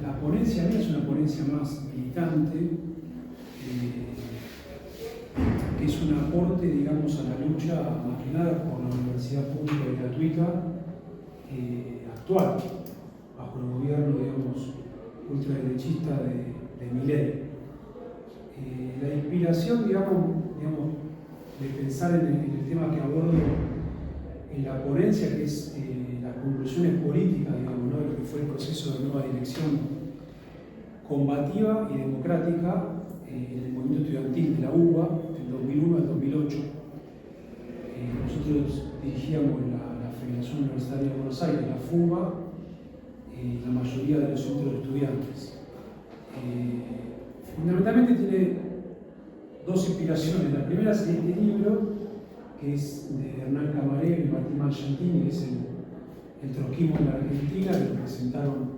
La ponencia mía es una ponencia más militante, que es un aporte, digamos, a la lucha más que nada por la universidad pública y gratuita actual, bajo el gobierno, digamos, ultraderechista de Milei. La inspiración, digamos, de pensar en el tema que abordo en la ponencia, que es las conclusiones políticas, digamos, ¿no?, de lo que fue el proceso de nueva dirección combativa y democrática en el movimiento estudiantil de la UBA, del 2001 al 2008. Nosotros dirigíamos la Federación Universitaria de Buenos Aires, la FUBA, la mayoría de los centros de estudiantes. Fundamentalmente tiene dos inspiraciones. La primera es este libro, que es de Hernán Camarero y Martín Mangiantini, que es el trotskismo en la Argentina, que lo presentaron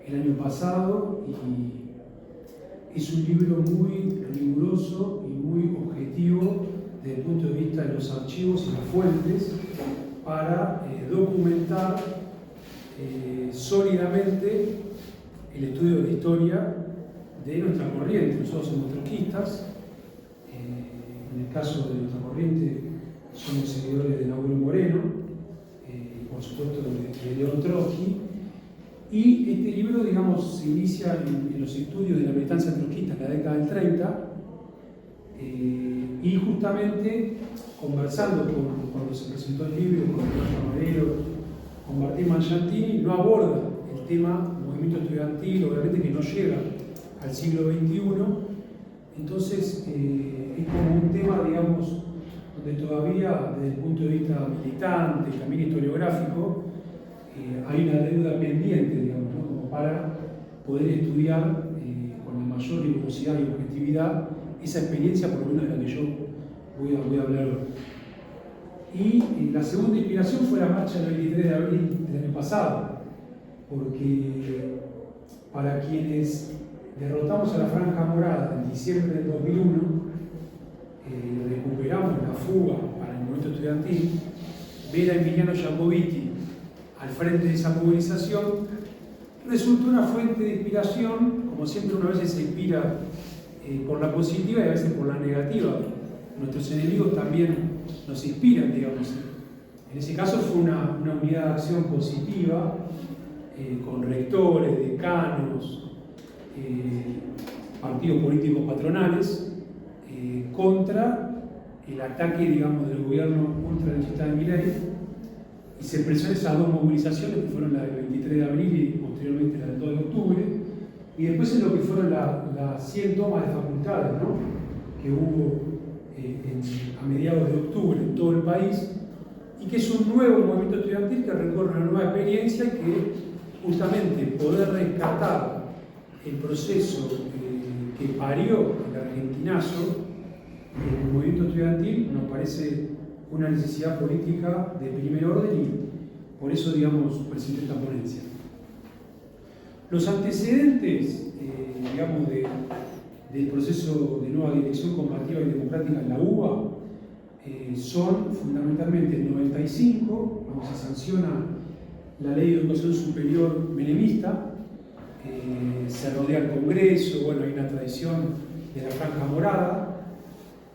el año pasado, y es un libro muy riguroso y muy objetivo desde el punto de vista de los archivos y las fuentes para documentar sólidamente el estudio de la historia de nuestra corriente. Nosotros somos trotskistas, en el caso de nuestra corriente somos seguidores de Nahuel Moreno, por supuesto de León Trotsky, y este libro, digamos, se inicia en los estudios de la militancia trotskista en la década del 30, y justamente conversando cuando se presentó el libro con Hernán Camarero, con Martín Mangiantini, no aborda el tema movimiento estudiantil, obviamente que no llega al siglo XXI, entonces es como un tema, digamos, donde todavía desde el punto de vista militante y también historiográfico hay una deuda pendiente, digamos, ¿no?, como para poder estudiar con la mayor rigurosidad y objetividad esa experiencia, por lo menos de la que yo voy a hablar hoy. Y la segunda inspiración fue la marcha del 23 de abril del año pasado, porque para quienes derrotamos a la Franja Morada en diciembre del 2001, recuperamos la fuga para el movimiento estudiantil, ver a Emiliano Jacobiti al frente de esa movilización resultó una fuente de inspiración. Como siempre, uno a veces se inspira por la positiva y a veces por la negativa. Nuestros enemigos también nos inspiran, digamos. En ese caso fue una unidad de acción positiva, con rectores, decanos, partidos políticos patronales, contra el ataque, digamos, del gobierno ultraderechista de Milei, y se expresó en esas dos movilizaciones, que fueron la del 23 de abril y posteriormente la del 2 de octubre, y después en lo que fueron las 100 tomas de facultades, ¿no?, que hubo a mediados de octubre en todo el país, y que es un nuevo movimiento estudiantil que recorre una nueva experiencia y que justamente poder rescatar el proceso que parió el argentinazo, el movimiento estudiantil, nos parece una necesidad política de primer orden, y por eso, digamos, presenté esta ponencia. Los antecedentes, digamos, del proceso de nueva dirección combativa y democrática en la UBA son fundamentalmente el 95, cuando se sanciona la Ley de Educación Superior menemista, se rodea el Congreso, bueno, hay una tradición de la Franja Morada,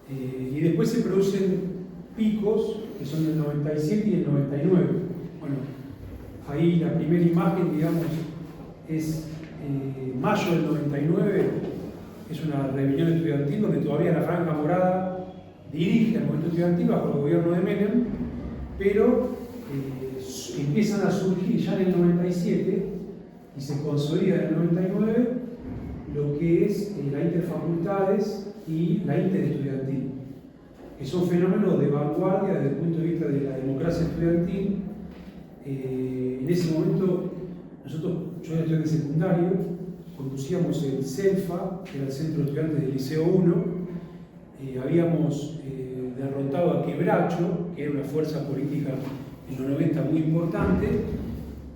y después se producen picos que son el 97 y el 99. Bueno, ahí la primera imagen, digamos, es mayo del 99, es una reunión estudiantil donde todavía la Franja Morada dirige el movimiento estudiantil bajo el gobierno de Menem, pero empiezan a surgir ya en el 97 y se consolida en el 99 lo que es la interfacultades y la interestudiantil, que son fenómenos de vanguardia desde el punto de vista de la democracia estudiantil. En ese momento, nosotros, yo era estudiante secundario, conducíamos el CELFA, que era el Centro de Estudiantes del Liceo 1, habíamos derrotado a Quebracho, que era una fuerza política en los 90 muy importante,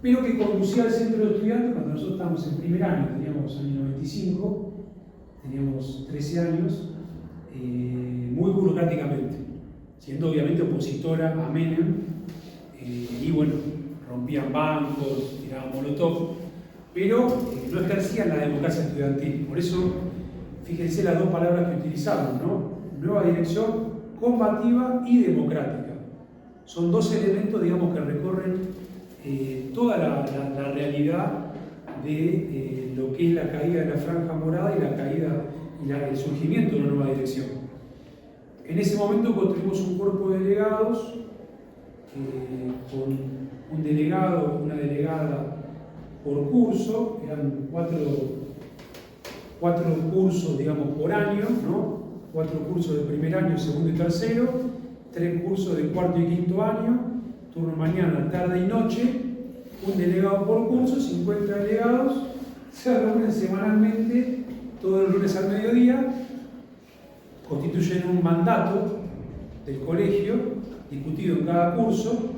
pero que conducía al Centro de Estudiantes cuando nosotros estábamos en primer año, teníamos año 95, teníamos 13 años, muy burocráticamente, siendo obviamente opositora a Menem, y bueno, rompían bancos, tiraban molotov, pero no ejercían la democracia estudiantil. Por eso, fíjense las dos palabras que utilizamos, ¿no? Nueva dirección combativa y democrática. Son dos elementos, digamos, que recorren toda la realidad de lo que es la caída de la Franja Morada y la caída y el surgimiento de una nueva dirección. En ese momento construimos un cuerpo de delegados con un delegado, una delegada por curso, eran cuatro cursos, digamos, por año, ¿no? 4 cursos de primer año, segundo y tercero, 3 cursos de cuarto y quinto año, turno mañana, tarde y noche, un delegado por curso, 50 delegados, se reúnen semanalmente, todos los lunes al mediodía, constituyen un mandato del colegio, discutido en cada curso,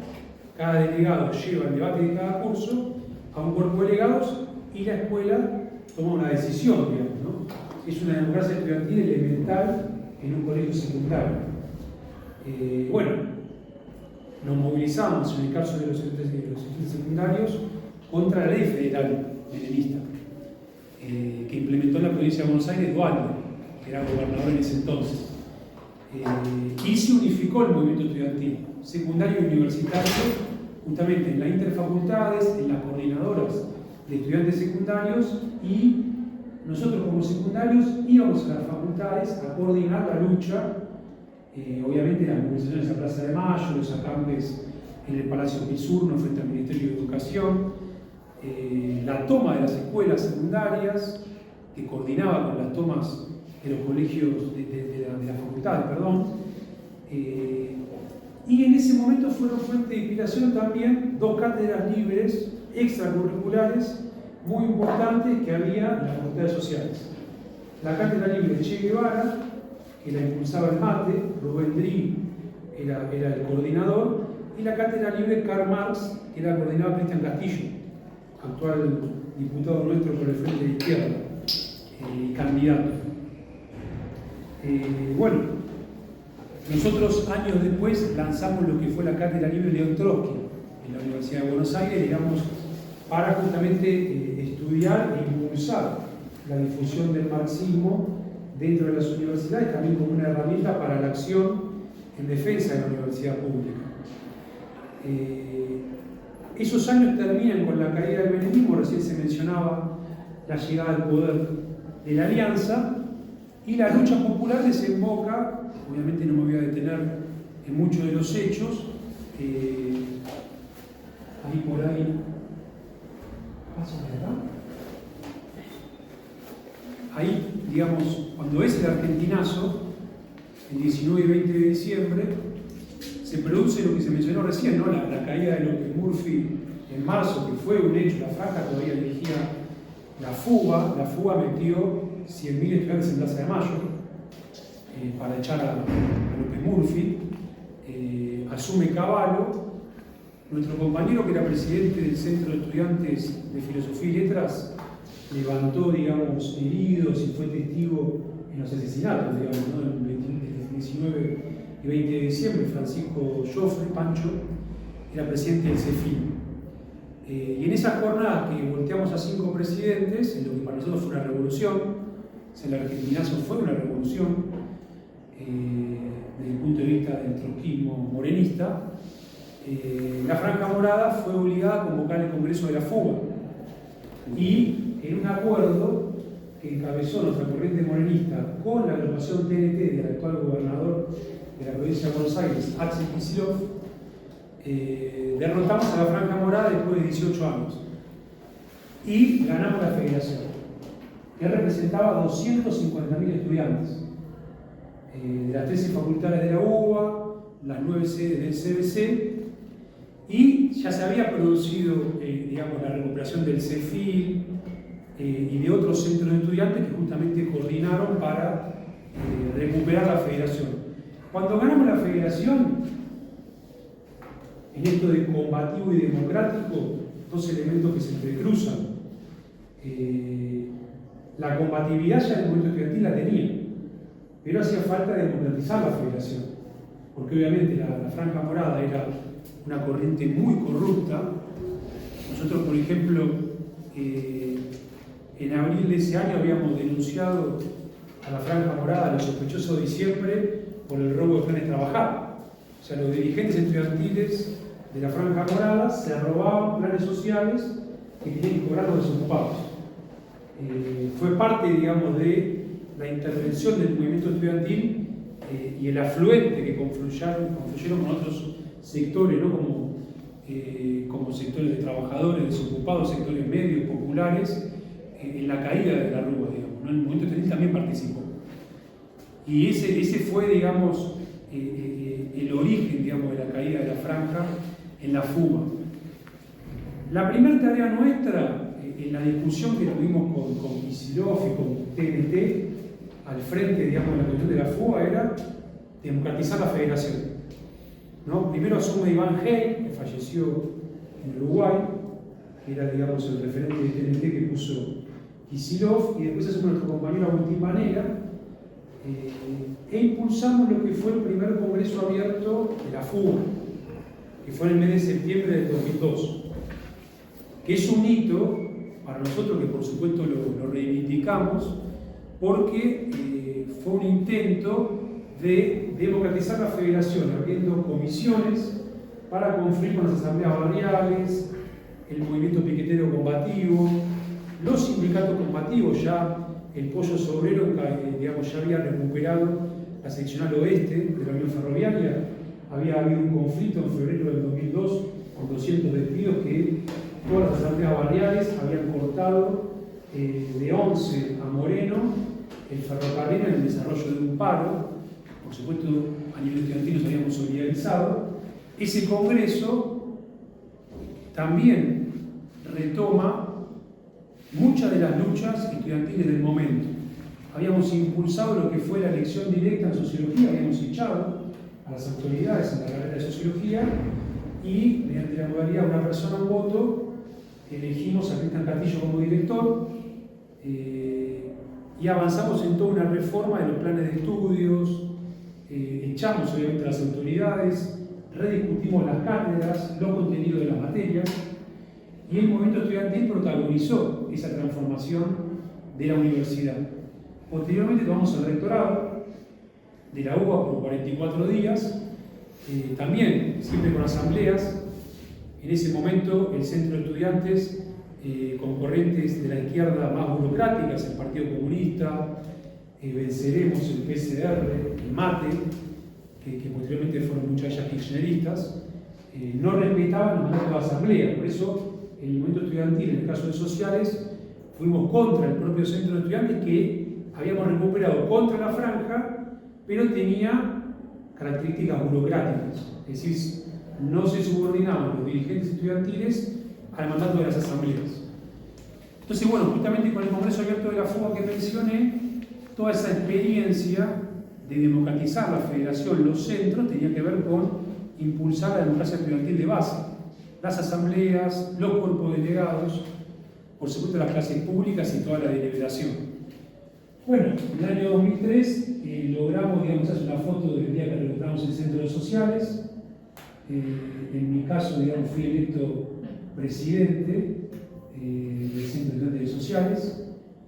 cada delegado lleva el debate de cada curso a un cuerpo de delegados y la escuela toma una decisión, digamos, ¿no? Es una democracia estudiantil elemental en un colegio secundario. Bueno, nos movilizamos en el caso de los estudiantes secundarios contra la ley federal menemista que implementó en la provincia de Buenos Aires Dualde, que era gobernador en ese entonces. Y se unificó el movimiento estudiantil, secundario y universitario, justamente en las interfacultades, en las coordinadoras de estudiantes secundarios, y nosotros como secundarios íbamos a las facultades a coordinar la lucha, obviamente las movilizaciones en la Plaza de Mayo, los acampes en el Palacio Pisurno frente al Ministerio de Educación, la toma de las escuelas secundarias, que coordinaba con las tomas de los colegios de las facultades, perdón. Y en ese momento fueron fuente de inspiración también 2 cátedras libres extracurriculares muy importantes que había en las facultades sociales. La cátedra libre de Che Guevara, que la impulsaba el MATE, Rubén Dri era el coordinador, y la cátedra libre Karl Marx, que la coordinaba Cristian Castillo, actual diputado nuestro por el Frente de Izquierda, candidato. Bueno, nosotros años después lanzamos lo que fue la cátedra libre León Trotsky en la Universidad de Buenos Aires, digamos, para justamente estudiar e impulsar la difusión del marxismo dentro de las universidades, también como una herramienta para la acción en defensa de la universidad pública. Esos años terminan con la caída del menemismo, recién se mencionaba la llegada al poder de la Alianza, y la lucha popular desemboca, obviamente no me voy a detener en muchos de los hechos, ahí por ahí, paso de acá. Ahí, digamos, cuando es el argentinazo, el 19 y 20 de diciembre, se produce lo que se mencionó recién, ¿no? La caída de López Murphy en marzo, que fue un hecho, la Franja todavía dirigía la fuga metió 100.000 estudiantes en Plaza de Mayo para echar a López Murphy, asume Cavallo, nuestro compañero que era presidente del Centro de Estudiantes de Filosofía y Letras, levantó, digamos, heridos y fue testigo en los asesinatos, digamos, ¿no? El 19 y 20 de diciembre, Francisco Joffre, Pancho, era presidente del CEFIL. Y en esa jornada que volteamos a 5 presidentes, en lo que para nosotros fue una revolución, o sea, el argentinazo fue una revolución, desde el punto de vista del trotskismo morenista, la Franja Morada fue obligada a convocar el Congreso de la Fuga. Y en un acuerdo que encabezó nuestra corriente morenista con la agrupación TNT del actual gobernador de la provincia de Buenos Aires, Axel Kicillof, derrotamos a la Franja Morada después de 18 años y ganamos la federación, que representaba 250.000 estudiantes de las 13 facultades de la UBA, las 9 sedes del CBC, y ya se había producido digamos, la recuperación del CEFIL y de otros centros de estudiantes que justamente coordinaron para recuperar la federación. Cuando ganamos la federación, en esto de combativo y democrático, 2 elementos que se entrecruzan. La combatividad ya en el movimiento estudiantil la tenía, pero hacía falta democratizar la federación, porque obviamente la Franja Morada era una corriente muy corrupta. Nosotros, por ejemplo, En abril de ese año habíamos denunciado a la Franja Morada, a los sospechosos de siempre, por el robo de planes trabajar. O sea, los dirigentes estudiantiles de la Franja Morada se robaban planes sociales que tenían que cobrar los desocupados. Fue parte, digamos, de la intervención del movimiento estudiantil y el afluente que confluyeron con otros sectores, ¿no? como sectores de trabajadores, desocupados, sectores medios, populares, en la caída de la Rúa, digamos, ¿no? El movimiento estudiantil también participó. Y ese fue, digamos, el origen, digamos, de la caída de la Franja en la fuga. La primera tarea nuestra, en la discusión que tuvimos con Kicillof y con TNT, al frente, digamos, de la cuestión de la fuga, era democratizar la federación, ¿no? Primero asume Iván Hey, que falleció en Uruguay, que era, digamos, el referente de TNT que puso Kicillof, y después asume nuestro compañero Agustín Vanega, e impulsamos lo que fue el primer congreso abierto de la fuga, que fue en el mes de septiembre del 2002, que es un hito para nosotros, que por supuesto lo reivindicamos, porque fue un intento de democratizar la federación, abriendo comisiones para confluir con las asambleas barriales, el movimiento piquetero combativo, los sindicatos combativos. Ya el Pollo Sobrero, digamos, ya había recuperado la seccional oeste de la Unión Ferroviaria. Había habido un conflicto en febrero del 2002 por 200 despidos que todas las asambleas barriales habían cortado de 11 a Moreno el ferrocarril en el desarrollo de un paro. Por supuesto, a nivel estudiantil nos habíamos solidarizado. Ese congreso también retoma muchas de las luchas estudiantiles del momento. Habíamos impulsado lo que fue la elección directa en sociología, habíamos echado a las autoridades en la carrera de sociología y, mediante la modalidad de una persona un voto, elegimos a Cristian Castillo como director y avanzamos en toda una reforma de los planes de estudios, echamos obviamente a las autoridades, rediscutimos las cátedras, los contenidos de las materias, y el movimiento estudiantil protagonizó esa transformación de la universidad. Posteriormente tomamos el rectorado de la UBA por 44 días, también siempre con asambleas. En ese momento el centro de estudiantes con corrientes de la izquierda más burocráticas, el Partido Comunista, Venceremos, el PCR, el MATE, que posteriormente fueron muchas de ellas kirchneristas, no respetaban los mandatos de asamblea. Por eso el movimiento estudiantil, en el caso de sociales, fuimos contra el propio centro de estudiantes que habíamos recuperado contra la franja, pero tenía características burocráticas. Es decir, no se subordinaban los dirigentes estudiantiles al mandato de las asambleas. Entonces, bueno, justamente con el Congreso Abierto de la Fuga que mencioné, toda esa experiencia de democratizar la federación, los centros, tenía que ver con impulsar la democracia estudiantil de base. Las asambleas, los cuerpos delegados, por supuesto las clases públicas y toda la deliberación. Bueno, en el año 2003 logramos, digamos, hacer una foto del día que recuperamos el Centro de Sociales. En mi caso, digamos, fui electo presidente del Centro de Sociales.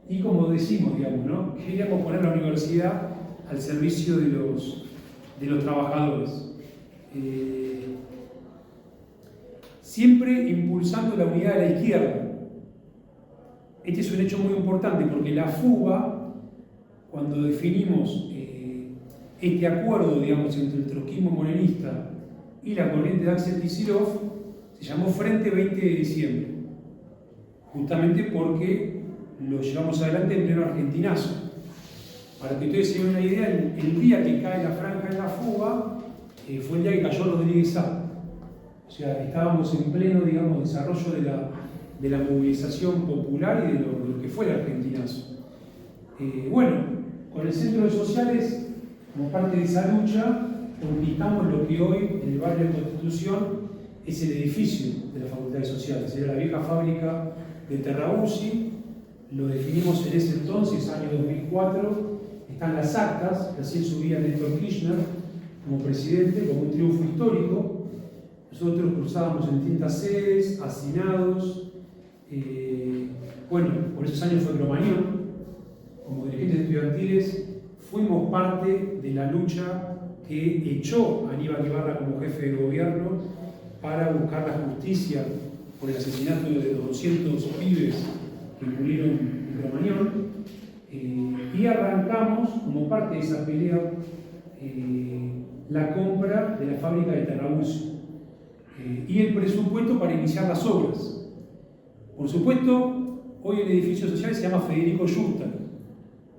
Y como decimos, digamos, ¿no? Queríamos poner la universidad al servicio de los trabajadores. Siempre impulsando la unidad de la izquierda. Este es un hecho muy importante porque la fuga, cuando definimos este acuerdo, digamos, entre el trotskismo morenista y la corriente de Axel Kicillof, se llamó Frente 20 de diciembre, justamente porque lo llevamos adelante en pleno argentinazo. Para que ustedes se den una idea, el día que cae la franja en la fuga fue el día que cayó Rodríguez Sá. O sea, estábamos en pleno, digamos, desarrollo de la movilización popular y de lo que fue el argentinazo. Bueno, con el Centro de Sociales, como parte de esa lucha, conquistamos lo que hoy, en el barrio de Constitución, es el edificio de la Facultad de Sociales. Era la vieja fábrica de Terrabusi, lo definimos en ese entonces, año 2004, están las actas, recién subía Néstor Kirchner como presidente, como un triunfo histórico. Nosotros cruzábamos en distintas sedes, hacinados, Bueno, por esos años fue Cromañón. Como dirigentes estudiantiles fuimos parte de la lucha que echó a Aníbal Ibarra como jefe de gobierno para buscar la justicia por el asesinato de los 200 pibes que murieron en Cromañón. Y arrancamos, como parte de esa pelea, la compra de la fábrica de Terrabucio y el presupuesto para iniciar las obras. Por supuesto, hoy el edificio social se llama Federico Justa,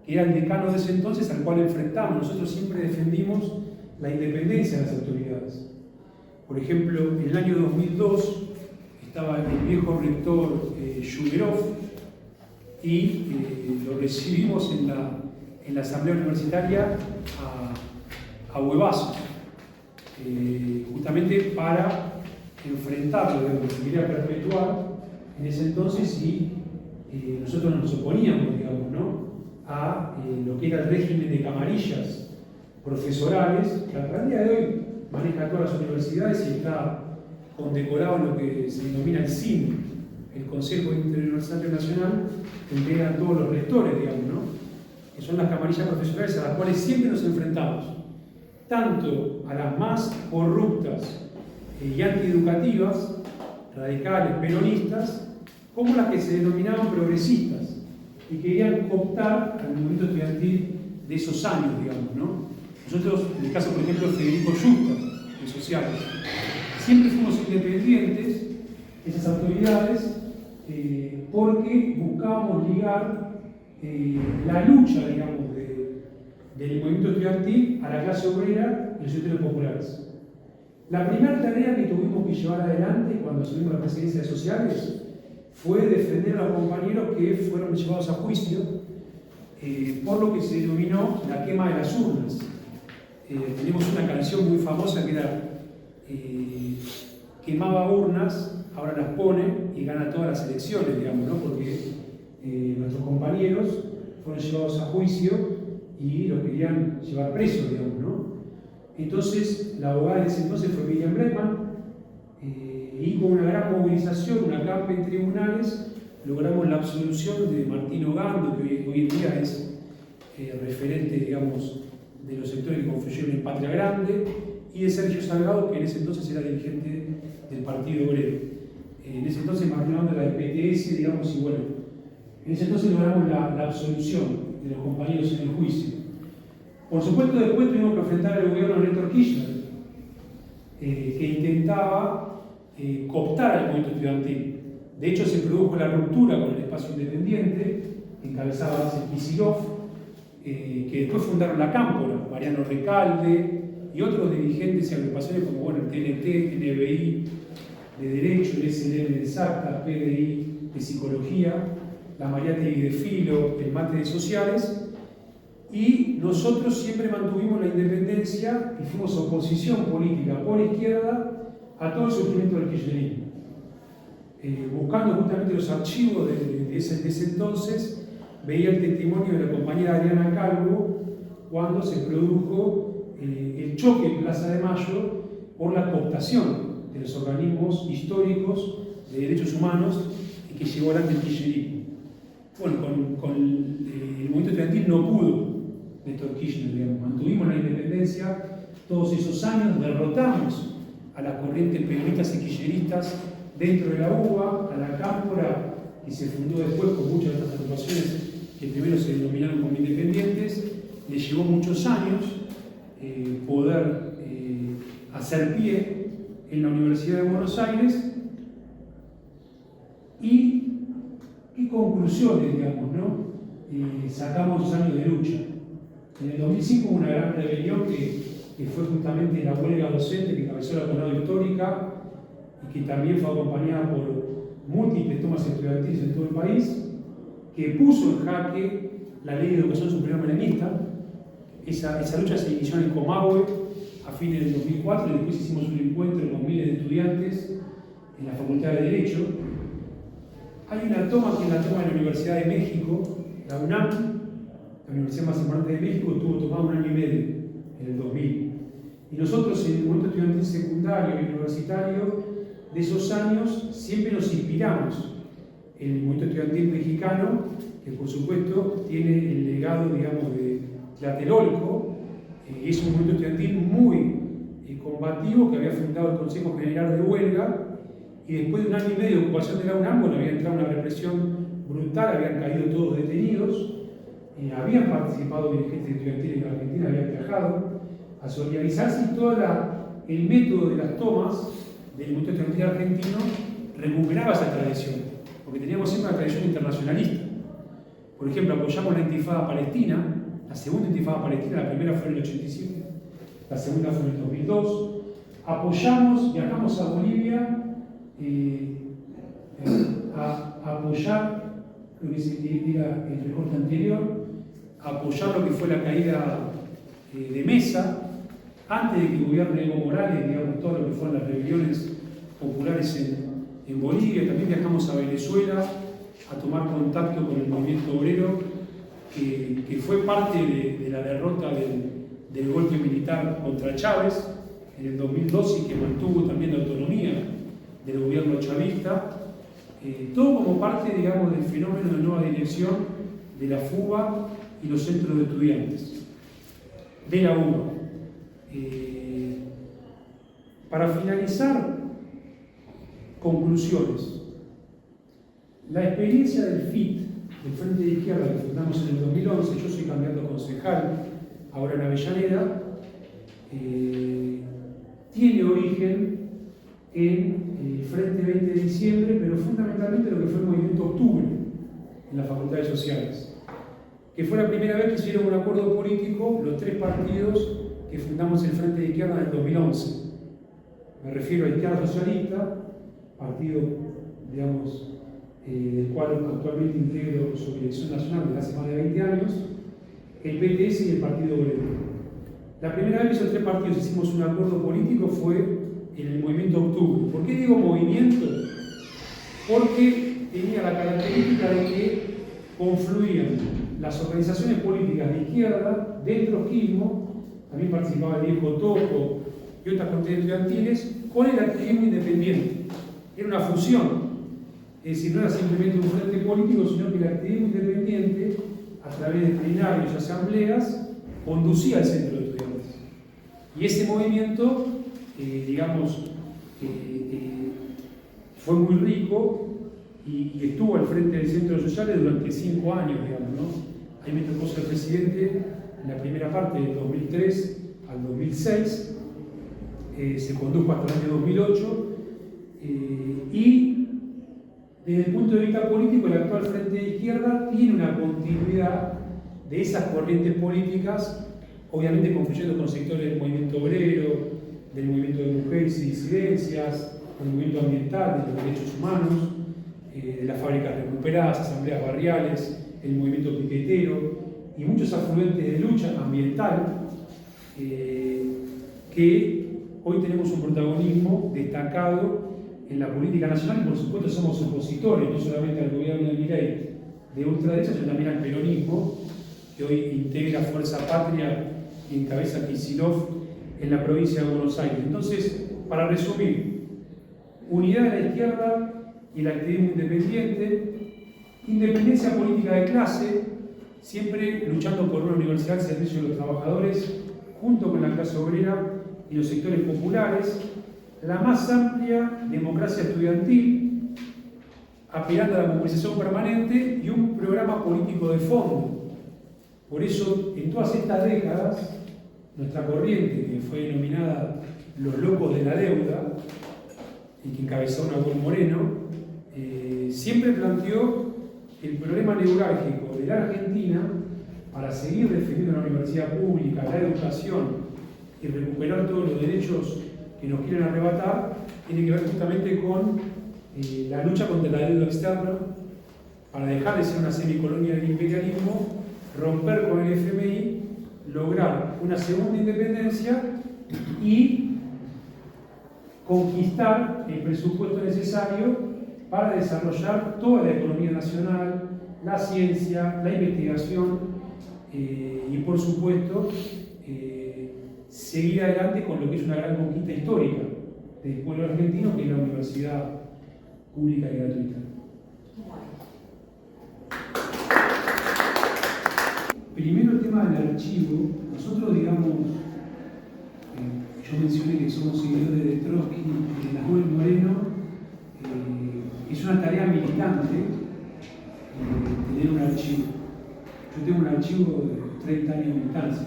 que era el decano de ese entonces al cual enfrentamos. Nosotros siempre defendimos la independencia de las autoridades. Por ejemplo, en el año 2002 estaba el viejo rector Yuberov y lo recibimos en la asamblea universitaria a huevazos, justamente para enfrentarlo, que quería perpetuar en ese entonces, y nosotros nos oponíamos, digamos, ¿no?, a lo que era el régimen de camarillas profesorales, que al día de hoy maneja todas las universidades y está condecorado en lo que se denomina el CIN, el Consejo Interuniversitario Nacional, que integran todos los rectores, digamos, ¿no?, que son las camarillas profesionales a las cuales siempre nos enfrentamos, tanto a las más corruptas y antieducativas, radicales, peronistas, como las que se denominaban progresistas y querían cooptar al movimiento estudiantil de esos años, digamos, ¿no? Nosotros, en el caso, por ejemplo, de Federico Justa, de Sociales, siempre fuimos independientes, esas autoridades, porque buscábamos ligar la lucha, digamos, del movimiento estudiantil a la clase obrera y los sectores populares. La primera tarea que tuvimos que llevar adelante cuando asumimos la presidencia de Sociales fue defender a los compañeros que fueron llevados a juicio por lo que se denominó la quema de las urnas. Tenemos una canción muy famosa que era quemaba urnas, ahora las pone y gana todas las elecciones, digamos, ¿no?, porque nuestros compañeros fueron llevados a juicio y los querían llevar presos, digamos, ¿no? Entonces, la abogada de ese entonces fue Miriam Bregman, y con una gran movilización, una campa en tribunales, logramos la absolución de Martín Ogando, que hoy en día es referente, digamos, de los sectores que confluyeron en Patria Grande, y de Sergio Salgado, que en ese entonces era dirigente del Partido Obrero. En ese entonces Martín Ogando era del PTS, digamos, y bueno, en ese entonces logramos la absolución de los compañeros en el juicio. Por supuesto, después tuvimos que enfrentar al gobierno de Néstor Kirchner, que intentaba cooptar al movimiento estudiantil. De hecho, se produjo la ruptura con el espacio independiente, encabezada por Kicillof, que después fundaron la Cámpora, Mariano Recalde y otros dirigentes y agrupaciones como, bueno, el TNT, NBI de Derecho, el SLM de SACTA, PDI de Psicología, la Mariátegui de Filo, el MATE de Sociales, y nosotros siempre mantuvimos la independencia y fuimos oposición política por izquierda a todo el surgimiento del kirchnerismo. Buscando justamente los archivos de ese entonces, veía el testimonio de la compañera Adriana Calvo cuando se produjo el choque en Plaza de Mayo por la cooptación de los organismos históricos de derechos humanos y que llevó adelante el kirchnerismo. Bueno, con el movimiento estudiantil no pudo Néstor Kirchner, digamos. Mantuvimos la independencia todos esos años, derrotamos a las corrientes peronistas y kirchneristas dentro de la UBA, a la Cámpora, que se fundó después con muchas de estas agrupaciones que primero se denominaron como independientes. Le llevó muchos años poder hacer pie en la Universidad de Buenos Aires. Y qué conclusiones, digamos, ¿no? Sacamos esos años de lucha. En el 2005 hubo una gran rebelión que fue justamente la huelga docente que encabezó la Jornada Histórica y que también fue acompañada por múltiples tomas estudiantiles en todo el país, que puso en jaque la Ley de Educación Superior Menemista. Esa lucha se inició en el Comahue a fines del 2004 y después hicimos un encuentro con miles de estudiantes en la Facultad de Derecho. Hay una toma que es la toma de la Universidad de México, la UNAM, la universidad más importante de México, estuvo tomada 1 año y medio, en el 2000. Y nosotros, en el movimiento estudiantil secundario y universitario de esos años, siempre nos inspiramos el movimiento estudiantil mexicano, que por supuesto tiene el legado, digamos, de Tlatelolco. Es un movimiento estudiantil muy combativo que había fundado el Consejo General de Huelga, y después de un año y medio de ocupación de la UNAM, bueno, había entrado una represión brutal, habían caído todos detenidos, habían participado dirigentes estudiantiles en Argentina, habían viajado a solidarizarse, y todo el método de las tomas del movimiento estudiantil argentino recuperaba esa tradición, porque teníamos siempre una tradición internacionalista. Por ejemplo, apoyamos la intifada palestina, la segunda intifada palestina, la primera fue en el 87, la segunda fue en el 2002. Viajamos a Bolivia a apoyar lo que era el recorte anterior, a apoyar lo que fue la caída de Mesa, antes de que gobierne Evo Morales, digamos, todo lo que fueron las rebeliones populares en Bolivia. También viajamos a Venezuela a tomar contacto con el movimiento obrero, que fue parte de la derrota del golpe militar contra Chávez en el 2012, y que mantuvo también la autonomía del gobierno chavista. Todo como parte, digamos, del fenómeno de nueva dirección de la FUBA y los centros de estudiantes de la UBA. Para finalizar, conclusiones. La experiencia del FIT, del Frente de Izquierda, que fundamos en el 2011, yo soy candidato a concejal ahora en Avellaneda, tiene origen en el Frente 20 de Diciembre, pero fundamentalmente lo que fue el Movimiento Octubre en las facultades sociales, que fue la primera vez que hicieron un acuerdo político los tres partidos que fundamos el Frente de Izquierda en el 2011. Me refiero a Izquierda Socialista, partido, digamos, del cual actualmente integro su dirección nacional desde hace más de 20 años, el PTS y el Partido Obrero. La primera vez que esos tres partidos hicimos un acuerdo político fue en el Movimiento Octubre. ¿Por qué digo movimiento? Porque tenía la característica de que confluían las organizaciones políticas de izquierda del trotskismo, también participaba el viejo Toco y otras corrientes estudiantiles, con el activismo independiente. Era una fusión. Es decir, no era simplemente un frente político, sino que el activismo independiente, a través de plenarios y asambleas, conducía al centro de estudiantes. Y ese movimiento, fue muy rico y estuvo al frente del centro de sociales durante 5 años, digamos, ¿no? Ahí me tocó ser presidente en la primera parte del 2003 al 2006, se condujo hasta el año 2008, y desde el punto de vista político, el actual Frente de Izquierda tiene una continuidad de esas corrientes políticas, obviamente confluyendo con sectores del movimiento obrero, del movimiento de mujeres y disidencias, del movimiento ambiental, de los derechos humanos, de las fábricas recuperadas, asambleas barriales, el movimiento piquetero y muchos afluentes de lucha ambiental que hoy tenemos un protagonismo destacado en la política nacional, y por supuesto somos opositores, no solamente al gobierno de Milei de ultraderecha, sino también al peronismo, que hoy integra Fuerza Patria y encabeza Kicillof en la provincia de Buenos Aires. Entonces, para resumir, unidad de la izquierda y el activismo independiente, independencia política de clase, siempre luchando por una universidad al servicio de los trabajadores, junto con la clase obrera y los sectores populares, la más amplia democracia estudiantil, apelando a la movilización permanente y un programa político de fondo. Por eso, en todas estas décadas, nuestra corriente, que fue denominada Los Locos de la Deuda, y que encabezó Nahuel Moreno, siempre planteó el problema neurálgico de la Argentina para seguir defendiendo la universidad pública, la educación y recuperar todos los derechos que nos quieren arrebatar, tiene que ver justamente con la lucha contra la deuda externa, para dejar de ser una semicolonia del imperialismo, romper con el FMI, lograr una segunda independencia y conquistar el presupuesto necesario para desarrollar toda la economía nacional, la ciencia, la investigación y, por supuesto, seguir adelante con lo que es una gran conquista histórica del pueblo argentino, que es la universidad pública y gratuita. primero el tema del archivo. Nosotros, digamos, yo mencioné que somos seguidores de Trotsky y de Nahuel Moreno. Es una tarea militante tener un archivo. Yo tengo un archivo de 30 años de militancia.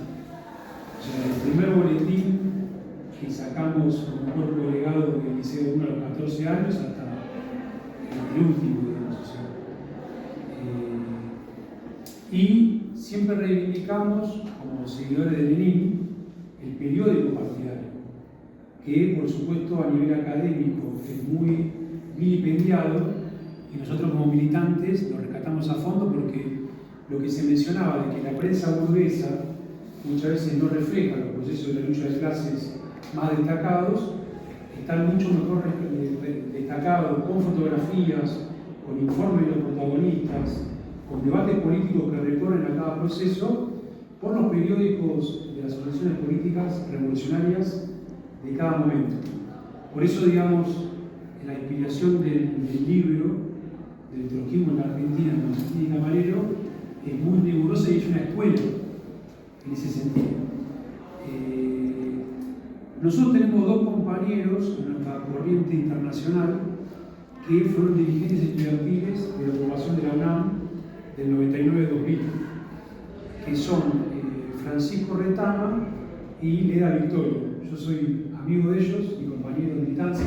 O sea, el primer boletín que sacamos como cuerpo delegado del Liceo 1 a los 14 años hasta el último, digamos. O sea, y siempre reivindicamos, como seguidores de Lenin, el periódico partidario, que por supuesto a nivel académico es muy vilipendiado, y nosotros como militantes lo rescatamos a fondo porque lo que se mencionaba de que la prensa burguesa muchas veces no refleja los procesos de la lucha de clases más destacados, están mucho mejor destacados con fotografías, con informes de los protagonistas, con debates políticos que recorren a cada proceso, por los periódicos de las organizaciones políticas revolucionarias de cada momento. Por eso, digamos, la inspiración del libro del trotskismo en la Argentina, con Martín Camarero, es muy rigurosa y es una escuela en ese sentido. Nosotros tenemos dos compañeros en nuestra corriente internacional que fueron dirigentes estudiantiles de la formación de la UNAM del 99-2000, que son Francisco Retama y Leda Victorio. Yo soy amigo de ellos y compañero de militancia.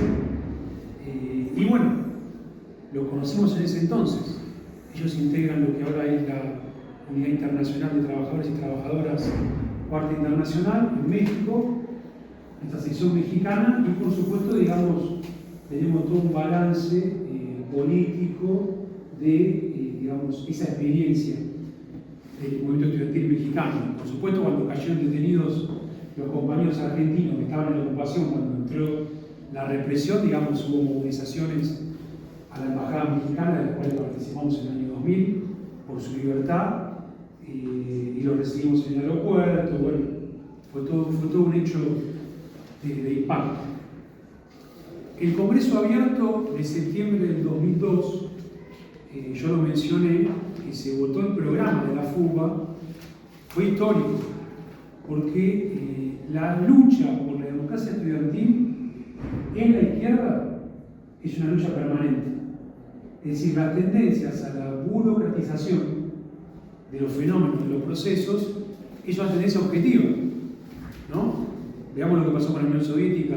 Y bueno, los conocimos en ese entonces. Ellos integran lo que ahora es la Unidad Internacional de Trabajadores y Trabajadoras Cuarta Internacional en México, esta sección mexicana, y por supuesto, digamos, tenemos todo un balance político de, digamos, esa experiencia del movimiento estudiantil mexicano. Por supuesto, cuando cayeron detenidos los compañeros argentinos que estaban en la ocupación, cuando entró la represión, digamos, hubo movilizaciones a la embajada mexicana, de las cuales participamos en el año 2000, por su libertad, y lo recibimos en el aeropuerto. Bueno, fue todo un hecho de impacto. El Congreso Abierto de septiembre del 2002, yo lo mencioné, que se votó el programa de la fuga, fue histórico, porque la lucha por la democracia estudiantil en la izquierda es una lucha permanente. Es decir, las tendencias a la burocratización de los fenómenos, de los procesos, es una tendencia objetiva, ¿no? Veamos lo que pasó con la Unión Soviética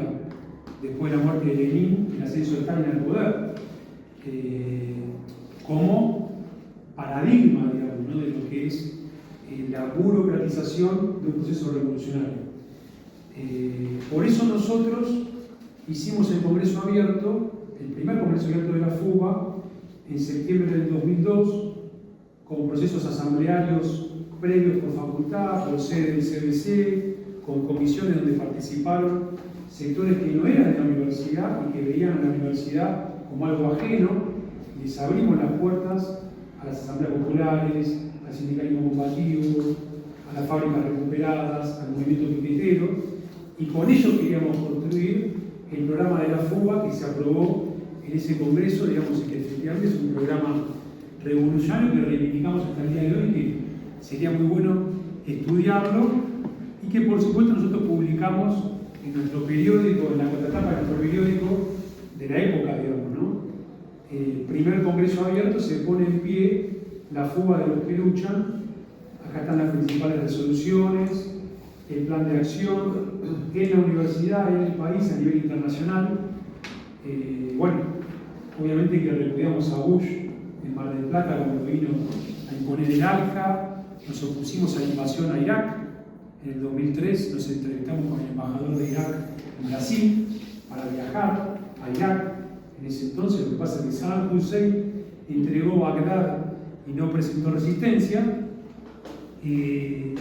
después de la muerte de Lenin y el ascenso de Stalin al poder, como paradigma, digamos, ¿no?, de lo que es la burocratización de un proceso revolucionario. Por eso nosotros hicimos el Congreso Abierto, el primer Congreso Abierto de la fuga, en septiembre del 2002, con procesos asamblearios previos por facultad, por sede del CBC, con comisiones donde participaron sectores que no eran de la universidad y que veían a la universidad como algo ajeno. Les abrimos las puertas a las asambleas populares, al sindicalismo combativo, a las fábricas recuperadas, al movimiento piquetero, y con ello queríamos construir el programa de la fuga que se aprobó en ese congreso, digamos, que efectivamente es un programa revolucionario que reivindicamos hasta el día de hoy, que sería muy bueno estudiarlo, y que por supuesto nosotros publicamos en nuestro periódico, en la contratapa de nuestro periódico de la época, digamos, ¿no? El primer Congreso Abierto se pone en pie la fuga de los que luchan. Acá están las principales resoluciones, el plan de acción en la universidad, en el país, a nivel internacional. Bueno, obviamente que repudiamos a Bush en Mar del Plata cuando vino a imponer el ALCA, nos opusimos a la invasión a Irak. En el 2003 nos entrevistamos con el embajador de Irak en Brasil para viajar a Irak. En ese entonces, lo que pasa es que Saddam Hussein entregó Bagdad y no presentó resistencia. Y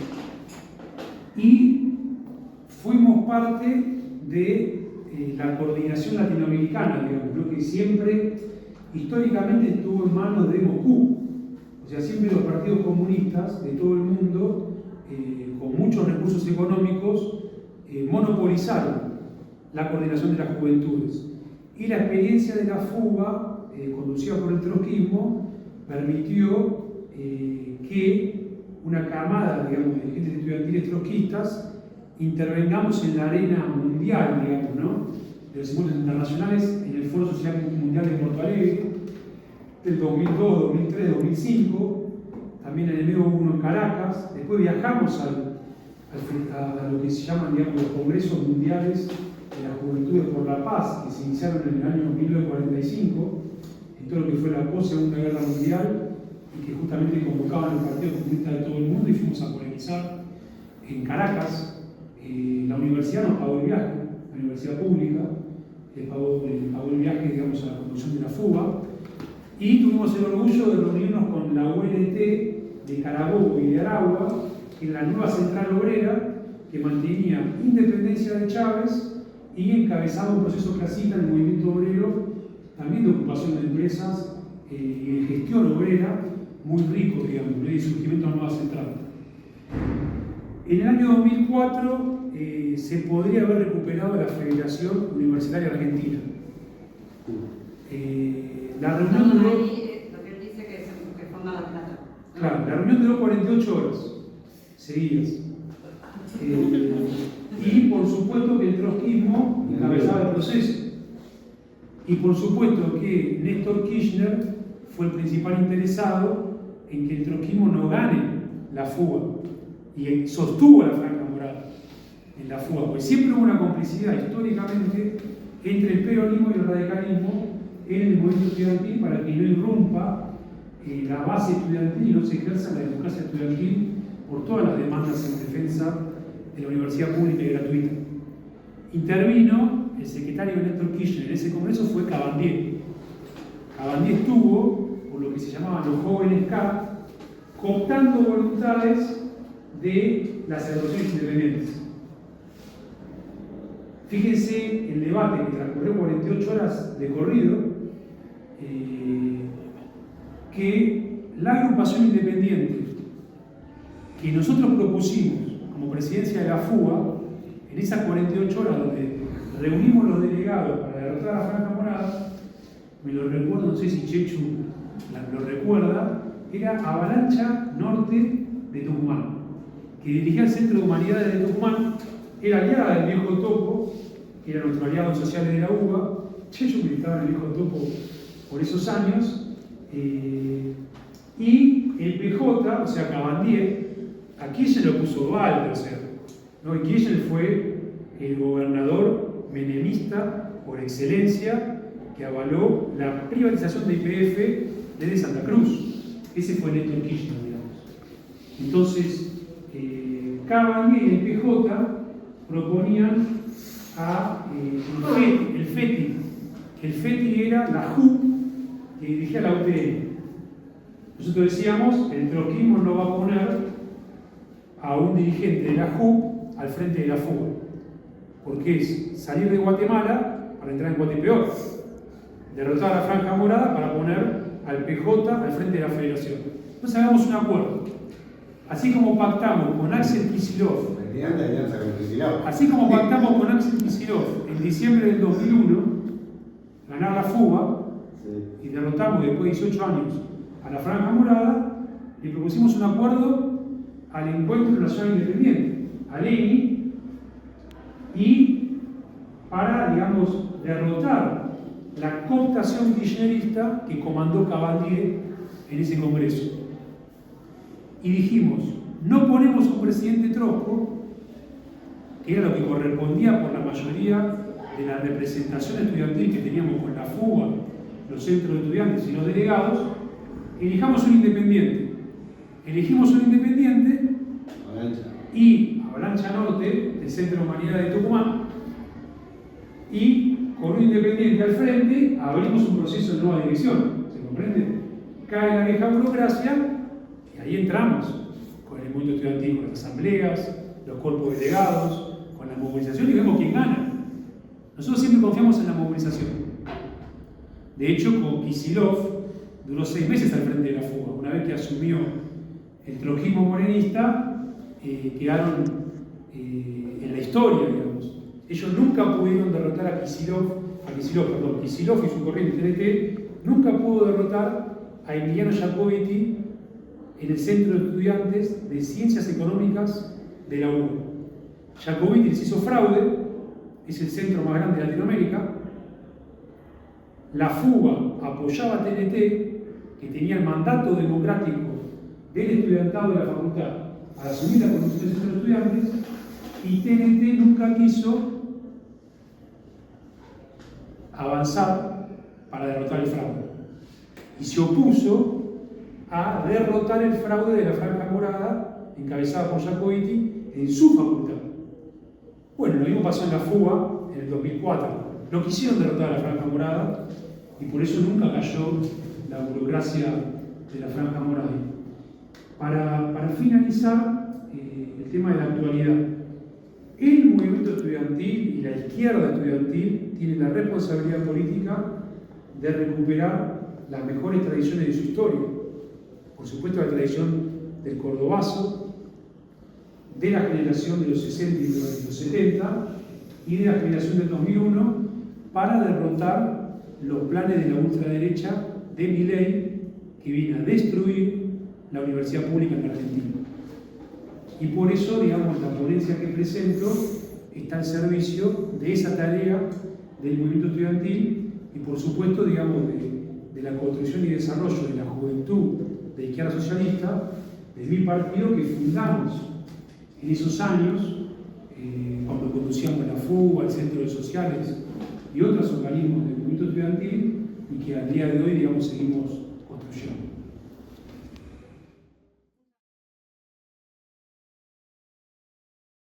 fuimos parte de la coordinación latinoamericana, digamos, ¿no?, que siempre, históricamente, estuvo en manos de Moscú. O sea, siempre los partidos comunistas de todo el mundo, con muchos recursos económicos, monopolizaron la coordinación de las juventudes. Y la experiencia de la fuga, conducida por el trotskismo, permitió que una camada, digamos, de dirigentes estudiantiles trotskistas, intervengamos en la arena mundial, digamos, ¿no?, de los encuentros internacionales en el Foro Social Mundial de Porto Alegre, del 2002, 2003, 2005, también en el medio hubo uno en Caracas. Después viajamos a lo que se llaman, digamos, los congresos mundiales de las Juventudes por la Paz, que se iniciaron en el año 1945, en todo lo que fue la post-Segunda Guerra Mundial, y que justamente convocaban el Partido Comunista de todo el mundo, y fuimos a polemizar en Caracas. La universidad nos pagó el viaje, la universidad pública, pagó el viaje, digamos, a la conducción de la fuga, y tuvimos el orgullo de reunirnos con la UNT de Carabobo y de Aragua, en la nueva central obrera que mantenía independencia de Chávez y encabezaba un proceso clasista en el movimiento obrero, también de ocupación de empresas y de gestión obrera, muy rico, digamos, y de surgimiento de la nueva central. En el año 2004 se podría haber recuperado la Federación Universitaria Argentina. La reunión duró... Lo que él dice que fonda la plata. Claro, la reunión duró 48 horas seguidas. Y por supuesto que el trotskismo encabezaba el proceso. Y por supuesto que Néstor Kirchner fue el principal interesado en que el trotskismo no gane la fuga. Y sostuvo la franja morada en la fuga, porque siempre hubo una complicidad históricamente entre el peronismo y el radicalismo en el movimiento estudiantil para que no irrumpa la base estudiantil y no se ejerza la democracia estudiantil por todas las demandas en defensa de la universidad pública y gratuita. Intervino el secretario de Néstor Kirchner en ese congreso, fue Cabandier. Cabandier estuvo, por lo que se llamaban los jóvenes K, cooptando voluntades de las agrupaciones independientes. Fíjense el debate que transcurrió 48 horas de corrido, que la agrupación independiente que nosotros propusimos como presidencia de la fuga, en esas 48 horas donde reunimos los delegados para derrotar a la franja morada, me lo recuerdo, no sé si Chechu lo recuerda, era Avalancha Norte de Tucumán, que dirigía el Centro de Humanidades de Tucumán, era aliada del Viejo Topo, que era nuestro aliado social de la UBA. Chechu militaba en el Viejo Topo por esos años, y el PJ, o sea, Cabandier, a Kirchner lo puso Walter, o sea, ¿no? Y Kirchner fue el gobernador menemista por excelencia que avaló la privatización de YPF desde Santa Cruz. Ese fue Néstor Kirchner, digamos. Entonces, Cabandier y el PJ proponían a el FETI, que el FETI era la JUP que dirigía la UTN. Nosotros decíamos, el trotskismo no va a poner a un dirigente de la JUP al frente de la fuga, porque es salir de Guatemala para entrar en Guatepeor, derrotar a la franja morada para poner al PJ al frente de la federación. Entonces hagamos un acuerdo. Así como pactamos con Axel Kicillof, en diciembre del 2001, ganar la fuga, y derrotamos después de 18 años a la franja morada, le propusimos un acuerdo al Encuentro Nacional Independiente, al ENI, y para, digamos, derrotar la cooptación kirchnerista que comandó Cabandier en ese congreso. Y dijimos, no ponemos un presidente trosco, que era lo que correspondía por la mayoría de la representación estudiantil que teníamos con la fuga, los centros de estudiantes y los delegados, elijamos un independiente. Elegimos un independiente y Avalancha Norte, del Centro de Humanidades de Tucumán, y con un independiente al frente abrimos un proceso de nueva dirección. ¿Se comprende? Cae la vieja burocracia y ahí entramos con el movimiento estudiantil, con las asambleas, los cuerpos delegados, con la movilización y vemos quién gana. Nosotros siempre confiamos en la movilización. De hecho, con Kicillof duró 6 meses al frente de la fuga. Una vez que asumió el trotskismo morenista, quedaron en la historia, digamos. Ellos nunca pudieron derrotar a Kicillof, Kicillof y su corriente TNT nunca pudo derrotar a Emiliano Jacobiti en el Centro de Estudiantes de Ciencias Económicas de la UBA. Jacobiti les hizo fraude, es el centro más grande de Latinoamérica. La FUBA apoyaba a TNT, que tenía el mandato democrático del estudiantado de la facultad para asumir la conducción del centro de estudiantes, y TNT nunca quiso avanzar para derrotar el fraude. Y se opuso a derrotar el fraude de la Franja Morada, encabezada por Jacobiti, en su facultad. Bueno, lo mismo pasó en la FUBA en el 2004. No quisieron derrotar a la Franja Morada y por eso nunca cayó la burocracia de la Franja Morada. Para finalizar el tema de la actualidad, el movimiento estudiantil y la izquierda estudiantil tienen la responsabilidad política de recuperar las mejores tradiciones de su historia. Por supuesto, la tradición del cordobazo, de la generación de los 60 y de los 70 y de la generación del 2001 para derrotar los planes de la ultraderecha de Milei, que viene a destruir la universidad pública en Argentina. Y por eso, digamos, la ponencia que presento está al servicio de esa tarea del movimiento estudiantil y, por supuesto, digamos, de la construcción y desarrollo de la juventud de izquierda socialista, de mi partido, que fundamos en esos años, cuando conducíamos la FUBA, el Centro de Sociales y otros organismos del movimiento estudiantil, y que al día de hoy, digamos, seguimos construyendo.